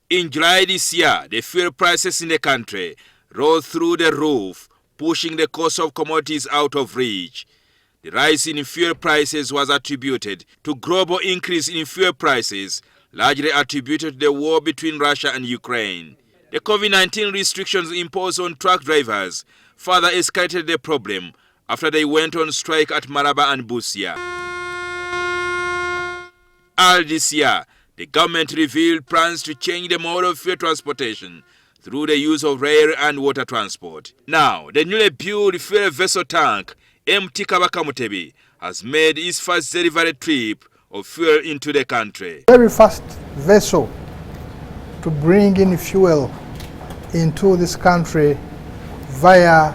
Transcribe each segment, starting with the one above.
In July this year, the fuel prices in the country rose through the roof, pushing the cost of commodities out of reach. The rise in fuel prices was attributed to global increase in fuel prices, largely attributed to the war between Russia and Ukraine. The COVID-19 restrictions imposed on truck drivers further escalated the problem after they went on strike at Maraba and Busia. Early this year, the government revealed plans to change the mode of fuel transportation through the use of rail and water transport. Now, the newly built fuel vessel tank, MT Kabaka Mutebi, has made its first delivery trip of fuel into the country. Very first vessel to bring in fuel into this country via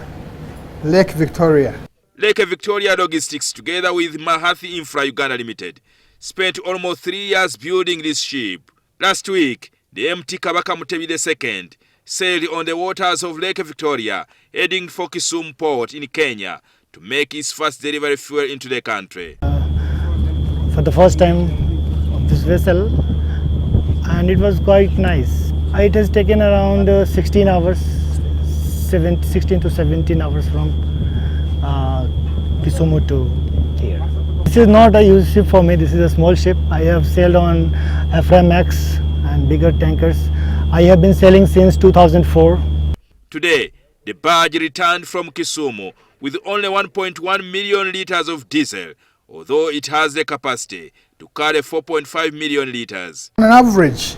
Lake Victoria. Lake Victoria Logistics, together with Mahathi Infra Uganda Limited, spent almost 3 years building this ship. Last week, the MT Kabaka Mutebi II sailed on the waters of Lake Victoria, heading for Kisumu port in Kenya to make its first delivery fuel into the country. For the first time of this vessel, and it was quite nice. It has taken around 16 hours, 16 to 17 hours from Kisumu to here. This is not a huge ship for me, this is a small ship. I have sailed on FMX and bigger tankers. I have been sailing since 2004. Today, the barge returned from Kisumu with only 1.1 million litres of diesel, although it has the capacity to carry 4.5 million litres. On an average,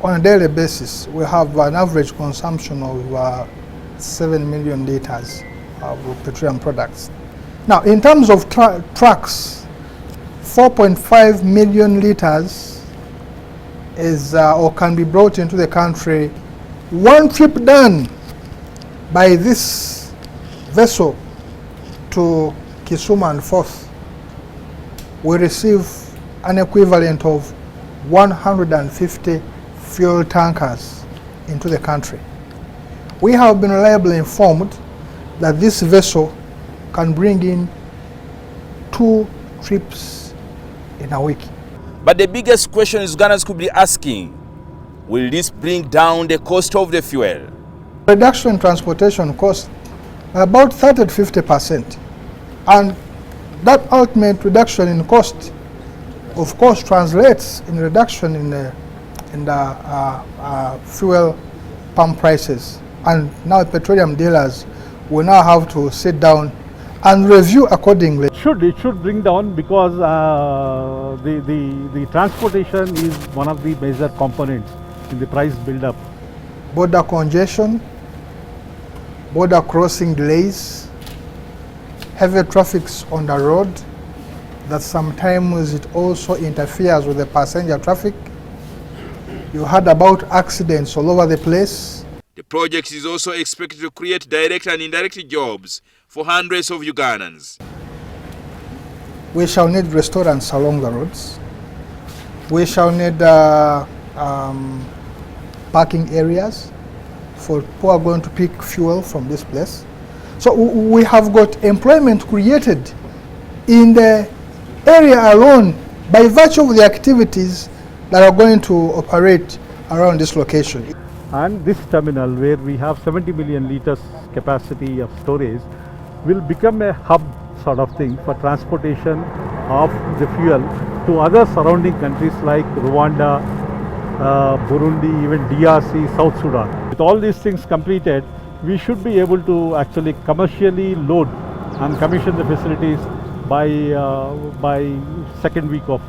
on a daily basis, we have an average consumption of 7 million litres of petroleum products. Now, in terms of trucks, 4.5 million litres is or can be brought into the country. One trip done by this vessel to Kisumu and Forth, we receive an equivalent of 150 fuel tankers into the country. We have been reliably informed that this vessel can bring in 2 trips in a week. But the biggest question Ugandans could be asking, will this bring down the cost of the fuel? Reduction in transportation cost about 30 to 50%. And that ultimate reduction in cost, of course, translates in reduction in the fuel pump prices. And now petroleum dealers will now have to sit down and review accordingly. It should bring down because the transportation is one of the major components in the price build-up. Border congestion, border crossing delays, heavy traffics on the road, that sometimes it also interferes with the passenger traffic. You heard about accidents all over the place. The project is also expected to create direct and indirect jobs for hundreds of Ugandans. We shall need restaurants along the roads. We shall need parking areas for who are going to pick fuel from this place. So we have got employment created in the area alone by virtue of the activities that are going to operate around this location. And this terminal, where we have 70 million litres capacity of storage, will become a hub sort of thing for transportation of the fuel to other surrounding countries like Rwanda, Burundi, even DRC, South Sudan. With all these things completed, we should be able to actually commercially load and commission the facilities by second week of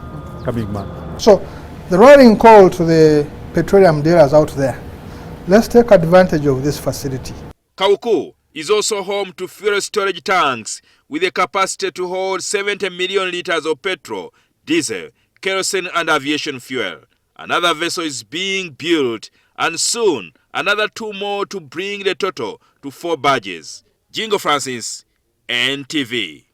coming month. So the roaring call to the petroleum dealers out there, let's take advantage of this facility. Kawuku is also home to fuel storage tanks with a capacity to hold 70 million litres of petrol, diesel, kerosene and aviation fuel. Another vessel is being built and soon another 2 more to bring the total to 4 barges. Jingo Francis, NTV.